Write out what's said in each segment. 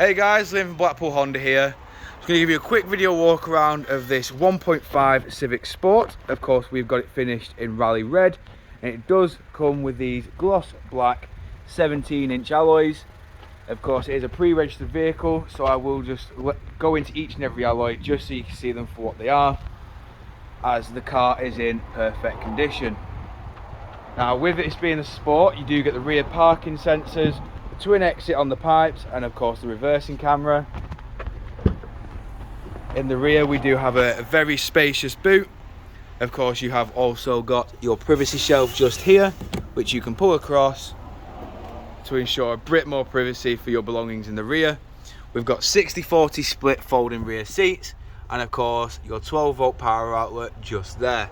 Hey guys, Liam from Blackpool Honda here. I'm going to give you a quick video walk around of this 1.5 Civic Sport. Of course, we've got it finished in rally red, and it does come with these gloss black 17-inch alloys. Of course, it is a pre-registered vehicle, so I will just go into each and every alloy just so you can see them for what they are, as the car is in perfect condition. Now, with this being a sport, you do get the rear parking sensors, the twin exit on the pipes, and of course the reversing camera. In the rear we do have a very spacious boot. Of course, you have also got your privacy shelf just here, which you can pull across to ensure a bit more privacy for your belongings in the rear. We've got 60/40 split folding rear seats, and of course your 12-volt power outlet just there.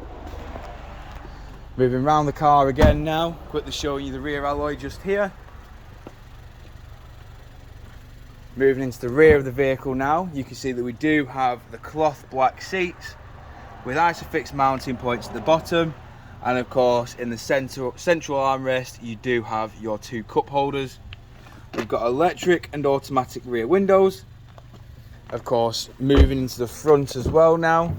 Moving around the car again now, quickly showing you the rear alloy just here. Moving into the rear of the vehicle now, you can see that we do have the cloth black seats with isofix mounting points at the bottom, and of course in the central armrest you do have your two cup holders. We've got electric and automatic rear windows. Of course, moving into the front as well now,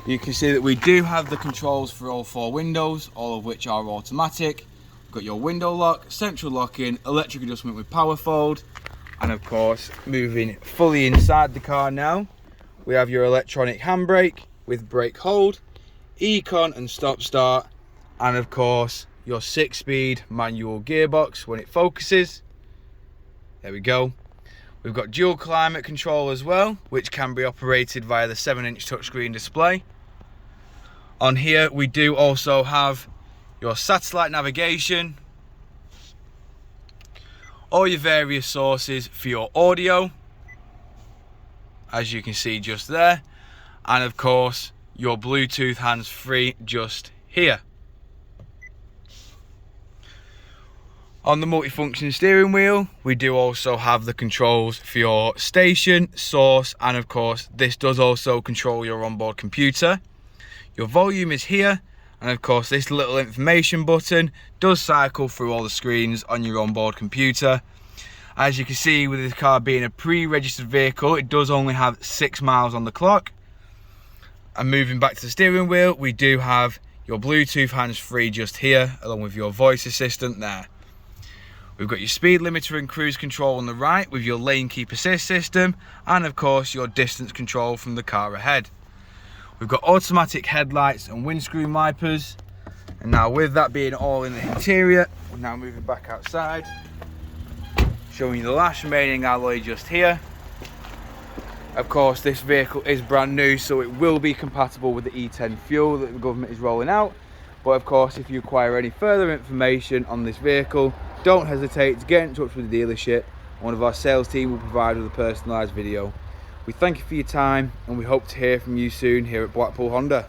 you can see that we do have the controls for all four windows, all of which are automatic. We've got your window lock, central locking, electric adjustment with power fold, and of course, moving fully inside the car now, we have your electronic handbrake with brake hold, econ and stop start, and of course your 6-speed manual gearbox when it focuses. There we go. We've got dual climate control as well, which can be operated via the 7-inch touchscreen display. On here we do also have your satellite navigation, all your various sources for your audio, as you can see just there, and of course your Bluetooth hands-free just here. On the multifunction steering wheel, we do also have the controls for your station, source, and of course this does also control your onboard computer. Your volume is here, and of course this little information button does cycle through all the screens on your onboard computer. As you can see, with this car being a pre-registered vehicle, it does only have 6 miles on the clock. And moving back to the steering wheel, we do have your Bluetooth hands-free just here, along with your voice assistant there. We've got your speed limiter and cruise control on the right with your lane keep assist system, and of course your distance control from the car ahead. We've got automatic headlights and windscreen wipers. And now, with that being all in the interior, we're now moving back outside, showing you the last remaining alloy just here. Of course, this vehicle is brand new, so it will be compatible with the E10 fuel that the government is rolling out. But of course, if you require any further information on this vehicle, don't hesitate to get in touch with the dealership. One of our sales team will provide with a personalised video. We thank you for your time, and we hope to hear from you soon here at Blackpool Honda.